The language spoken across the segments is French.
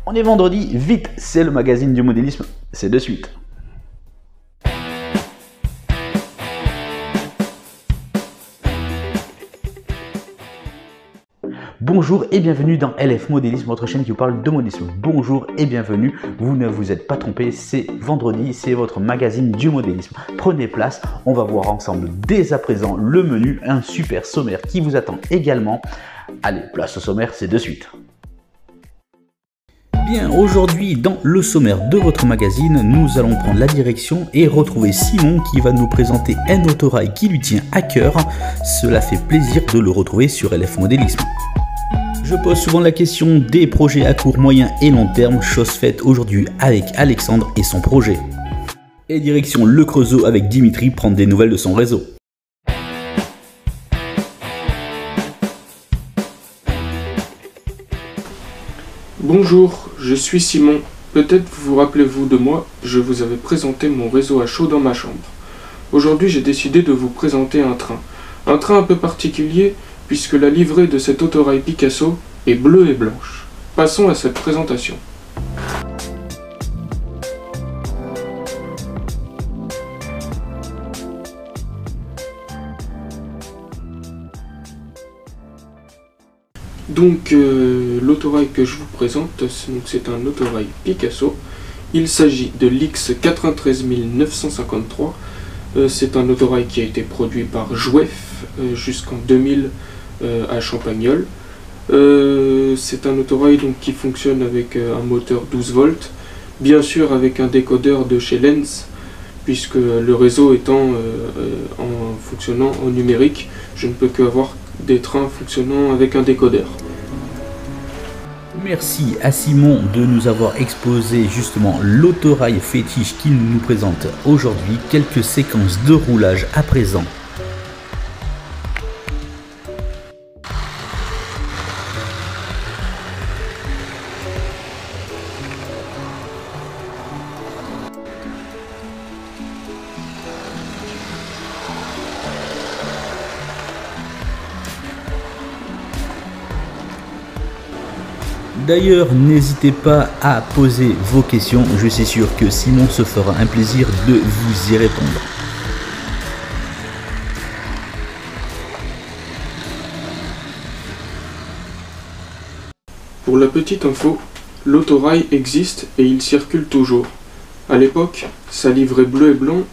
On est vendredi, vite, c'est le magazine du modélisme, c'est de suite. Bonjour et bienvenue dans LF Modélisme, votre chaîne qui vous parle de modélisme. Bonjour et bienvenue, vous ne vous êtes pas trompé, c'est vendredi, c'est votre magazine du modélisme. Prenez place, on va voir ensemble dès à présent le menu, un super sommaire qui vous attend également. Allez, place au sommaire, c'est de suite. Bien, aujourd'hui dans le sommaire de votre magazine, nous allons prendre la direction et retrouver Simon qui va nous présenter un autorail qui lui tient à cœur. Cela fait plaisir de le retrouver sur LF Modélisme. Je pose souvent la question des projets à court, moyen et long terme, chose faite aujourd'hui avec Alexandre et son projet. Et direction Le Creusot avec Dimitri prendre des nouvelles de son réseau. Bonjour, je suis Simon. Peut-être vous rappelez-vous de moi, je vous avais présenté mon réseau à chaud dans ma chambre. Aujourd'hui, j'ai décidé de vous présenter un train. Un train un peu particulier, puisque la livrée de cet autorail Picasso est bleue et blanche. Passons à cette présentation. Donc l'autorail que je vous présente, c'est un autorail Picasso. Il s'agit de l'X 93 953. C'est un autorail qui a été produit par Jouef jusqu'en 2000 à Champagnole. C'est un autorail donc, qui fonctionne avec un moteur 12 volts, bien sûr avec un décodeur de chez Lenz, puisque le réseau étant en fonctionnant en numérique, je ne peux qu'avoir des trains fonctionnant avec un décodeur. Merci à Simon de nous avoir exposé justement l'autorail fétiche qu'il nous présente aujourd'hui. Quelques séquences de roulage à présent. D'ailleurs, n'hésitez pas à poser vos questions, je suis sûr que Simon se fera un plaisir de vous y répondre. Pour la petite info, l'autorail existe et il circule toujours. À l'époque, sa livrée bleu et blanc,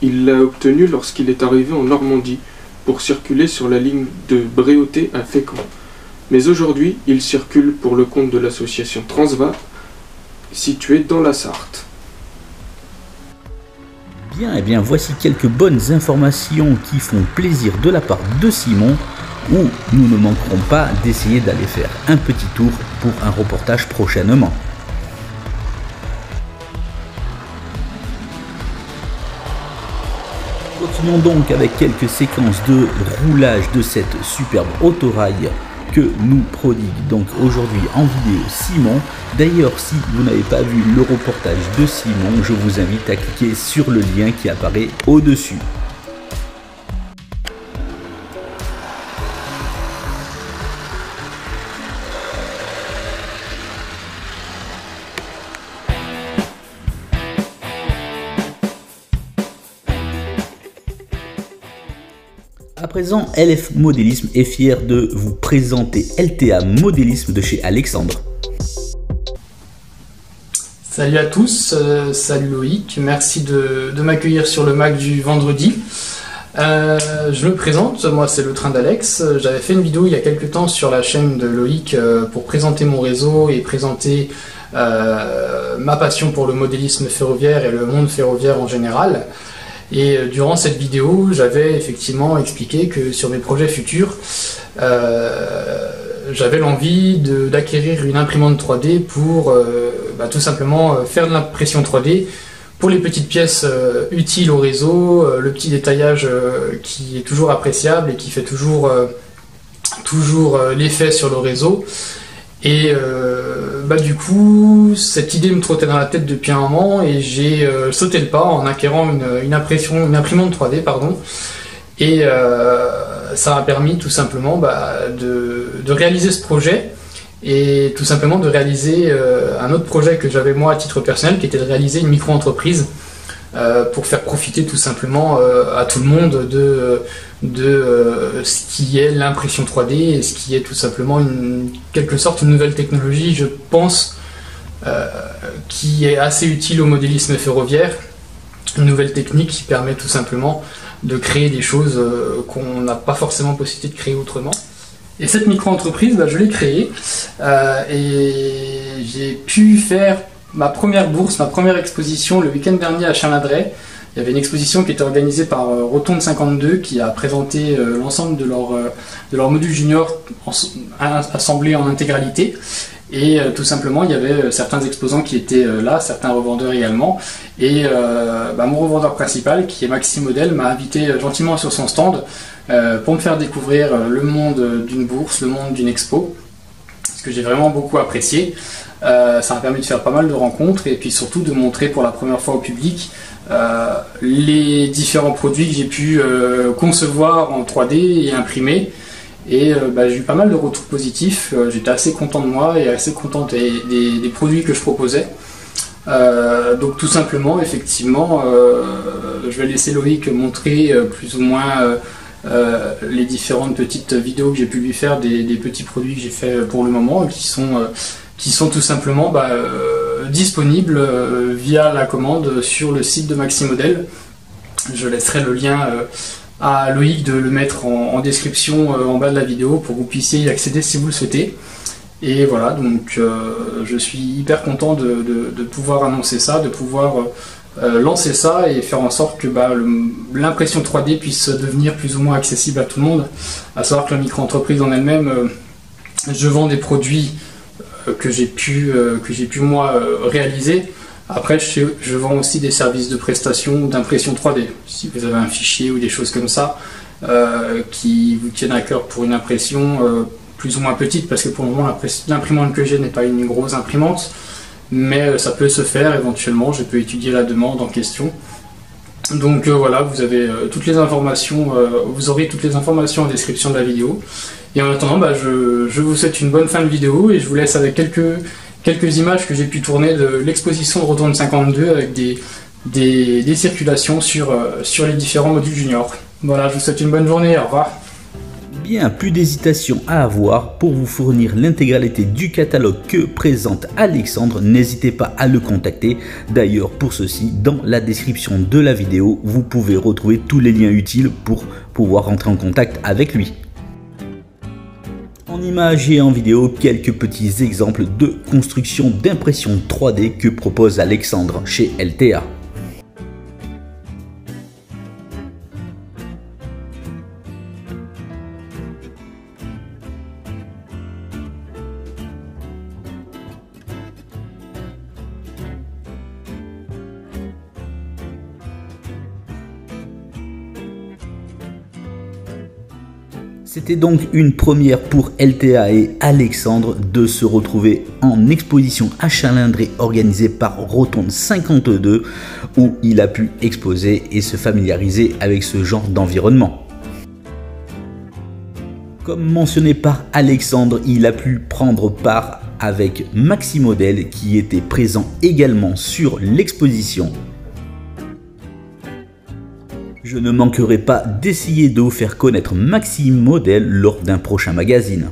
il l'a obtenue lorsqu'il est arrivé en Normandie pour circuler sur la ligne de Bréauté à Fécamp. Mais aujourd'hui, il circule pour le compte de l'association Transva, située dans la Sarthe. Bien, et bien voici quelques bonnes informations qui font plaisir de la part de Simon, où nous ne manquerons pas d'essayer d'aller faire un petit tour pour un reportage prochainement. Continuons donc avec quelques séquences de roulage de cette superbe autorail que nous prodigue donc aujourd'hui en vidéo Simon. D'ailleurs, si vous n'avez pas vu le reportage de Simon, je vous invite à cliquer sur le lien qui apparaît au-dessus. À présent, LF Modélisme est fier de vous présenter LTA Modélisme de chez Alexandre. Salut à tous, salut Loïc, merci de m'accueillir sur le Mac du vendredi. Je me présente, moi c'est le train d'Alex. J'avais fait une vidéo il y a quelques temps sur la chaîne de Loïc pour présenter mon réseau et présenter ma passion pour le modélisme ferroviaire et le monde ferroviaire en général. Et durant cette vidéo, j'avais effectivement expliqué que sur mes projets futurs, j'avais l'envie d'acquérir une imprimante 3D pour tout simplement faire de l'impression 3D pour les petites pièces utiles au réseau, le petit détaillage qui est toujours appréciable et qui fait toujours l'effet sur le réseau. Et du coup, cette idée me trottait dans la tête depuis un moment et j'ai sauté le pas en acquérant une imprimante 3D, pardon. Et ça m'a permis tout simplement de réaliser ce projet et tout simplement de réaliser un autre projet que j'avais moi à titre personnel, qui était de réaliser une micro-entreprise pour faire profiter tout simplement à tout le monde de ce qui est l'impression 3D et ce qui est tout simplement quelque sorte une nouvelle technologie, je pense, qui est assez utile au modélisme ferroviaire, une nouvelle technique qui permet tout simplement de créer des choses qu'on n'a pas forcément possibilité de créer autrement. Et cette micro-entreprise, je l'ai créée et j'ai pu faire ma première bourse, ma première exposition le week-end dernier à Chalindray. Il y avait une exposition qui était organisée par Rotonde 52 qui a présenté l'ensemble de leur module junior assemblé en intégralité. Et tout simplement, il y avait certains exposants qui étaient là, certains revendeurs également. Et mon revendeur principal, qui est Maxime Model, m'a invité gentiment sur son stand pour me faire découvrir le monde d'une bourse, le monde d'une expo, ce que j'ai vraiment beaucoup apprécié. Ça m'a permis de faire pas mal de rencontres et puis surtout de montrer pour la première fois au public les différents produits que j'ai pu concevoir en 3D et imprimer. Et j'ai eu pas mal de retours positifs, j'étais assez content de moi et assez content des produits que je proposais. Donc tout simplement, effectivement, je vais laisser Loïc montrer plus ou moins les différentes petites vidéos que j'ai pu lui faire des petits produits que j'ai fait pour le moment, qui sont tout simplement disponibles via la commande sur le site de Maxime Model. Je laisserai le lien à Loïc de le mettre en description en bas de la vidéo pour que vous puissiez y accéder si vous le souhaitez. Et voilà, donc je suis hyper content de pouvoir annoncer ça, de pouvoir lancer ça et faire en sorte que l'impression 3D puisse devenir plus ou moins accessible à tout le monde. À savoir que la micro-entreprise en elle-même, je vends des produits que j'ai pu moi réaliser. Après, je vends aussi des services de prestation d'impression 3D. Si vous avez un fichier ou des choses comme ça qui vous tiennent à cœur pour une impression plus ou moins petite, parce que pour le moment, l'imprimante que j'ai n'est pas une grosse imprimante, mais ça peut se faire éventuellement. Je peux étudier la demande en question. Donc voilà, vous avez toutes les informations, vous aurez toutes les informations en description de la vidéo. Et en attendant, je vous souhaite une bonne fin de vidéo et je vous laisse avec quelques images que j'ai pu tourner de l'exposition de Rotonde 52 avec des circulations sur les différents modules juniors. Voilà, je vous souhaite une bonne journée, au revoir. Bien, plus d'hésitation à avoir pour vous fournir l'intégralité du catalogue que présente Alexandre, n'hésitez pas à le contacter. D'ailleurs, pour ceci, dans la description de la vidéo, vous pouvez retrouver tous les liens utiles pour pouvoir rentrer en contact avec lui. En images et en vidéo, quelques petits exemples de construction d'impression 3D que propose Alexandre chez LTA. C'était donc une première pour LTA et Alexandre de se retrouver en exposition à Chalindray organisée par Rotonde 52 où il a pu exposer et se familiariser avec ce genre d'environnement. Comme mentionné par Alexandre, il a pu prendre part avec Maxime Model qui était présent également sur l'exposition. Je ne manquerai pas d'essayer de vous faire connaître Maxime Model lors d'un prochain magazine.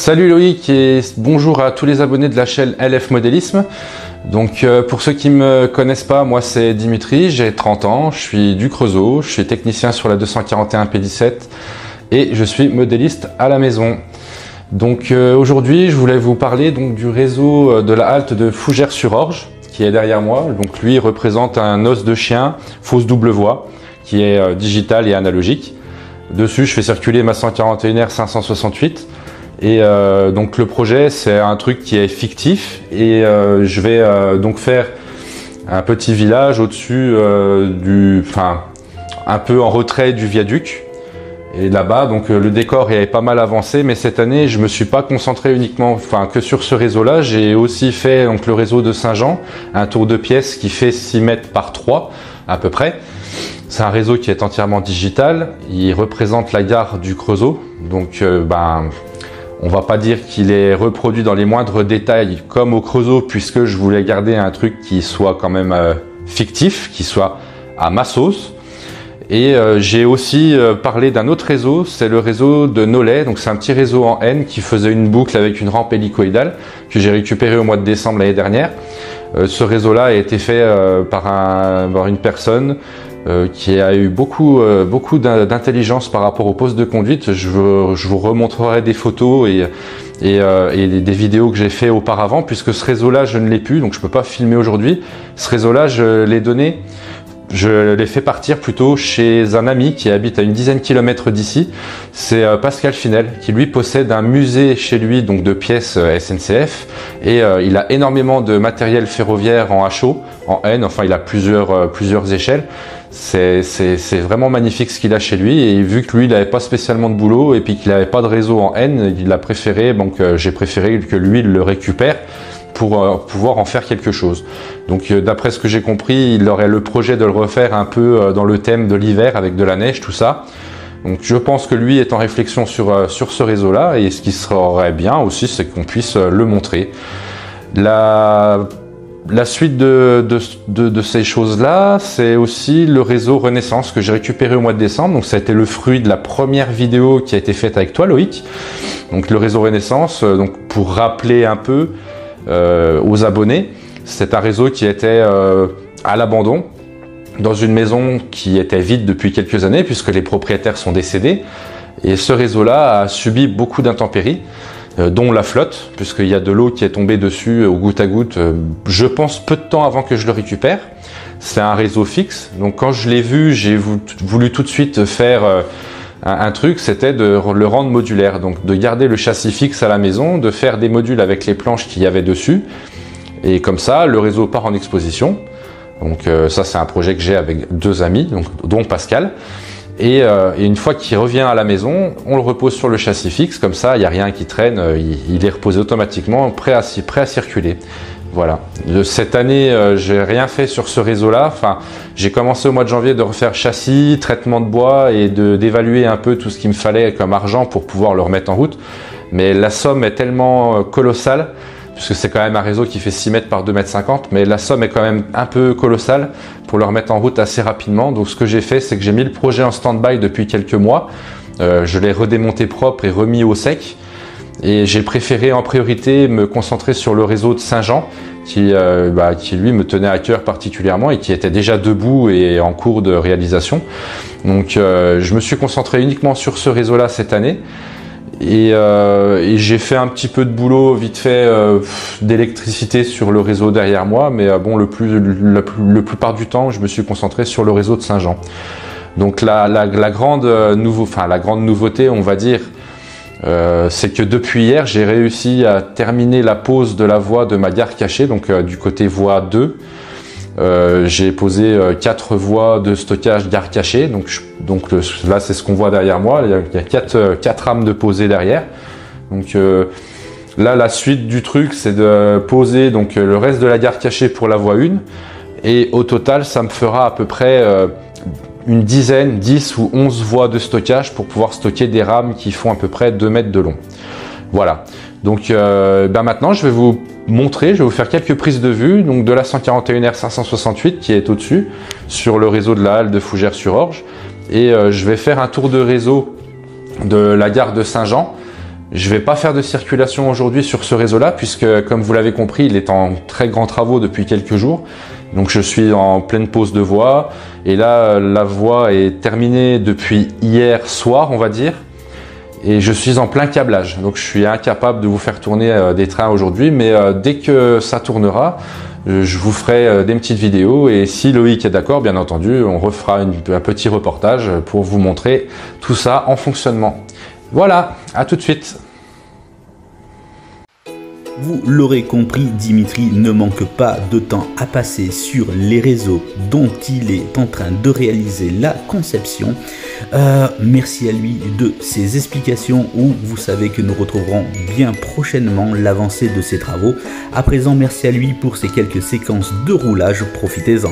Salut Loïc et bonjour à tous les abonnés de la chaîne LF Modélisme. Donc pour ceux qui me connaissent pas, moi c'est Dimitri, j'ai 30 ans, je suis du Creusot, je suis technicien sur la 241 P17 et je suis modéliste à la maison. Donc aujourd'hui je voulais vous parler donc du réseau de la halte de Fougères-sur-Orge qui est derrière moi. Donc lui représente un os de chien fausse double voie qui est digital et analogique. Dessus je fais circuler ma 141R 568. Et donc le projet c'est un truc qui est fictif et je vais donc faire un petit village au-dessus un peu en retrait du viaduc. Et là-bas donc le décor est pas mal avancé, mais cette année je me suis pas concentré uniquement que sur ce réseau-là. J'ai aussi fait donc le réseau de Saint-Jean, un tour de pièce qui fait 6 mètres par 3 à peu près. C'est un réseau qui est entièrement digital. Il représente la gare du Creusot, donc on va pas dire qu'il est reproduit dans les moindres détails comme au Creusot, puisque je voulais garder un truc qui soit quand même fictif, qui soit à ma sauce. Et j'ai aussi parlé d'un autre réseau, c'est le réseau de Nolay. Donc c'est un petit réseau en N qui faisait une boucle avec une rampe hélicoïdale que j'ai récupéré au mois de décembre l'année dernière. Ce réseau-là a été fait par une personne qui a eu beaucoup d'intelligence par rapport au poste de conduite. Je vous remontrerai des photos et des vidéos que j'ai fait auparavant, puisque ce réseau-là, je ne l'ai plus, donc je ne peux pas filmer aujourd'hui. Ce réseau-là, je l'ai fait partir plutôt chez un ami qui habite à une dizaine de kilomètres d'ici. C'est Pascal Finel qui lui possède un musée chez lui donc de pièces SNCF et il a énormément de matériel ferroviaire en HO, en N, enfin il a plusieurs échelles. C'est vraiment magnifique ce qu'il a chez lui, et vu que lui il n'avait pas spécialement de boulot et puis qu'il n'avait pas de réseau en N, il a préféré, donc j'ai préféré que lui il le récupère pour pouvoir en faire quelque chose. Donc d'après ce que j'ai compris, il aurait le projet de le refaire un peu dans le thème de l'hiver avec de la neige, tout ça. Donc je pense que lui est en réflexion sur ce réseau-là, et ce qui serait bien aussi, c'est qu'on puisse le montrer. La suite de ces choses-là, c'est aussi le réseau Renaissance que j'ai récupéré au mois de décembre. Donc ça a été le fruit de la première vidéo qui a été faite avec toi Loïc. Donc le réseau Renaissance, donc pour rappeler un peu aux abonnés, c'est un réseau qui était à l'abandon, dans une maison qui était vide depuis quelques années puisque les propriétaires sont décédés. Et ce réseau-là a subi beaucoup d'intempéries, dont la flotte, puisqu'il y a de l'eau qui est tombée dessus au goutte à goutte, je pense peu de temps avant que je le récupère. C'est un réseau fixe, donc quand je l'ai vu, j'ai voulu tout de suite faire un truc, c'était de le rendre modulaire, donc de garder le châssis fixe à la maison, de faire des modules avec les planches qu'il y avait dessus, et comme ça, le réseau part en exposition. Donc ça, c'est un projet que j'ai avec 2 amis, donc, dont Pascal. Et une fois qu'il revient à la maison, on le repose sur le châssis fixe, comme ça il n'y a rien qui traîne, il est reposé automatiquement, prêt à circuler. Voilà. Cette année, j'ai rien fait sur ce réseau-là. Enfin, j'ai commencé au mois de janvier de refaire châssis, traitement de bois et d'évaluer un peu tout ce qu'il me fallait comme argent pour pouvoir le remettre en route. Mais la somme est tellement colossale, puisque c'est quand même un réseau qui fait 6 mètres par 2 mètres 50, mais la somme est quand même un peu colossale pour le remettre en route assez rapidement. Donc ce que j'ai fait, c'est que j'ai mis le projet en stand-by depuis quelques mois. Je l'ai redémonté propre et remis au sec. Et j'ai préféré en priorité me concentrer sur le réseau de Saint-Jean, qui lui me tenait à cœur particulièrement et qui était déjà debout et en cours de réalisation. Donc je me suis concentré uniquement sur ce réseau-là cette année. Et j'ai fait un petit peu de boulot vite fait d'électricité sur le réseau derrière moi, mais bon, la plupart du temps je me suis concentré sur le réseau de Saint-Jean. Donc la grande nouveauté, on va dire, c'est que depuis hier j'ai réussi à terminer la pose de la voie de ma gare cachée, donc du côté voie 2. J'ai posé 4 voies de stockage gare cachée, donc là c'est ce qu'on voit derrière moi, il y a 4 rames de posées derrière. Donc là la suite du truc c'est de poser donc le reste de la gare cachée pour la voie 1, et au total ça me fera à peu près une dizaine, 10 ou 11 voies de stockage pour pouvoir stocker des rames qui font à peu près 2 mètres de long. Voilà, donc maintenant je vais vous montrer, je vais vous faire quelques prises de vue donc de la 141R 568 qui est au-dessus sur le réseau de la halte de Fougères-sur-Orge, et je vais faire un tour de réseau de la gare de Saint-Jean Je vais pas faire de circulation aujourd'hui sur ce réseau-là puisque, comme vous l'avez compris, il est en très grands travaux depuis quelques jours. Donc je suis en pleine pause de voie et là la voie est terminée depuis hier soir, on va dire. Et je suis en plein câblage, donc je suis incapable de vous faire tourner des trains aujourd'hui, mais dès que ça tournera, je vous ferai des petites vidéos et si Loïc est d'accord, bien entendu, on refera un petit reportage pour vous montrer tout ça en fonctionnement. Voilà, à tout de suite. Vous l'aurez compris, Dimitri ne manque pas de temps à passer sur les réseaux dont il est en train de réaliser la conception. Merci à lui de ses explications où vous savez que nous retrouverons bien prochainement l'avancée de ses travaux. À présent, merci à lui pour ces quelques séquences de roulage, profitez-en.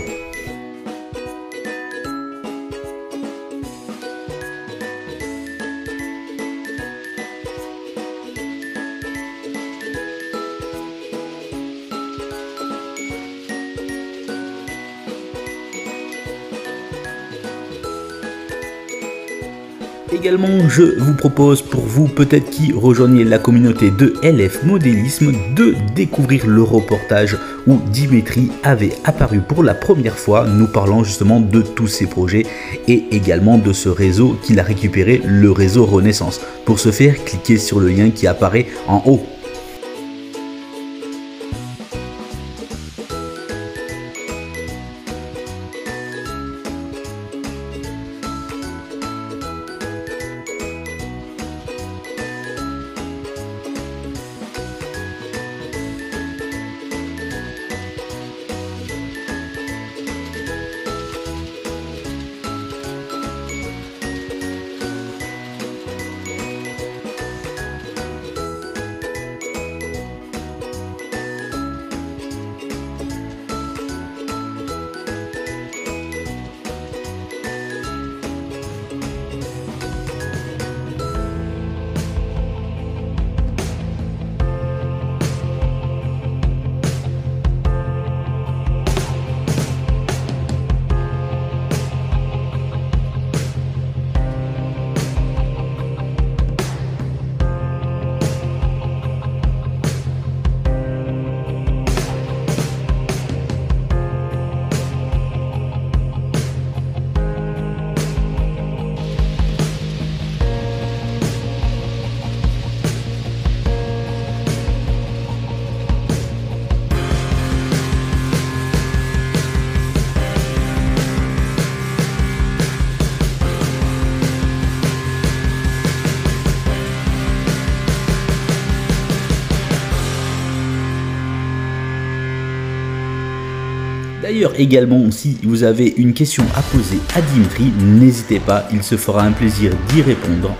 Également, je vous propose pour vous, peut-être qui rejoignez la communauté de LF Modélisme, de découvrir le reportage où Dimitri avait apparu pour la première fois, nous parlant justement de tous ses projets et également de ce réseau qu'il a récupéré, le réseau Renaissance. Pour ce faire, cliquez sur le lien qui apparaît en haut. D'ailleurs également, si vous avez une question à poser à Dimitri, n'hésitez pas, il se fera un plaisir d'y répondre.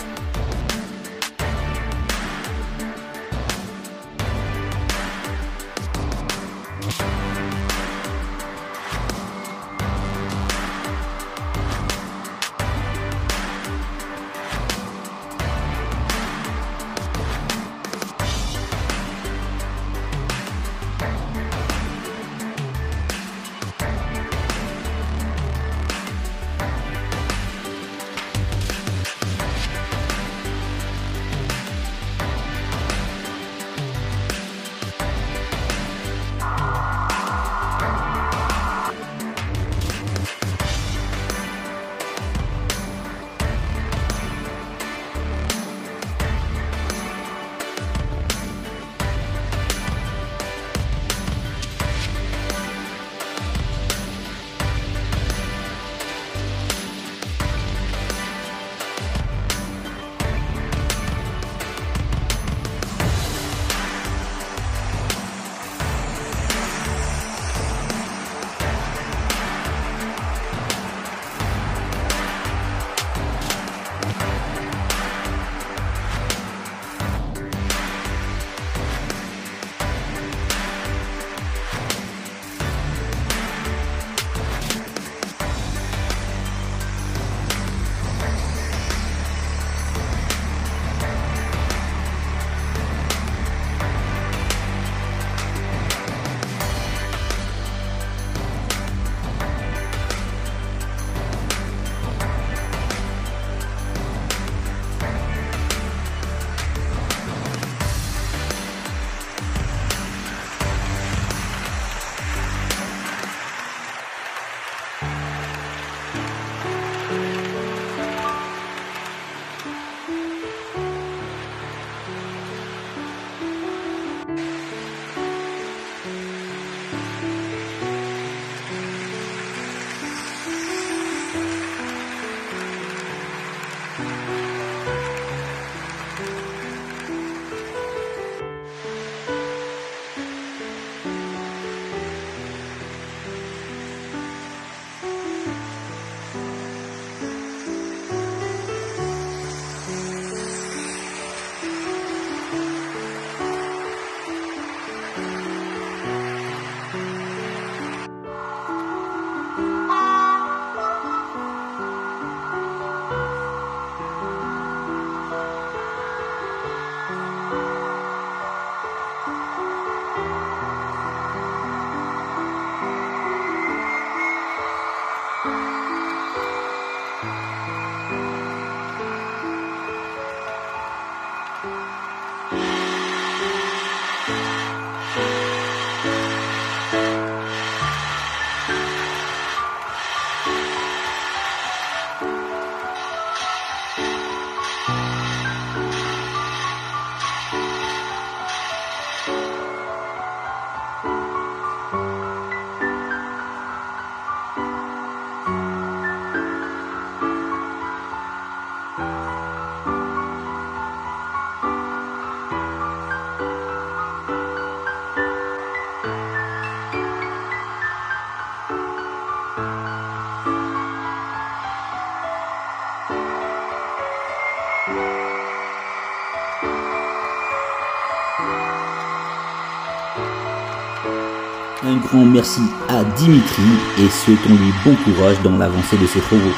Un grand merci à Dimitri et souhaitons-lui bon courage dans l'avancée de ses travaux.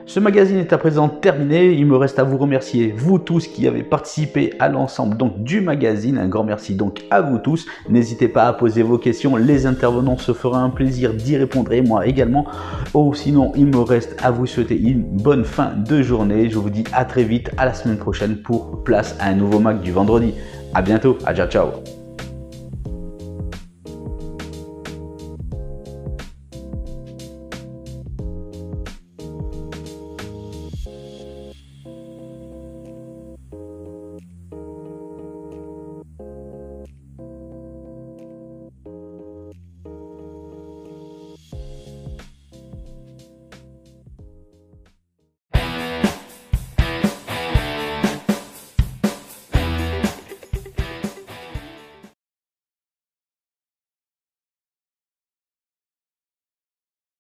Ce magazine est à présent terminé, il me reste à vous remercier, vous tous qui avez participé à l'ensemble donc du magazine, un grand merci donc à vous tous. N'hésitez pas à poser vos questions, les intervenants se feront un plaisir d'y répondre et moi également. Sinon, il me reste à vous souhaiter une bonne fin de journée. Je vous dis à très vite, à la semaine prochaine pour place à un nouveau mag du vendredi. À bientôt, ciao ciao.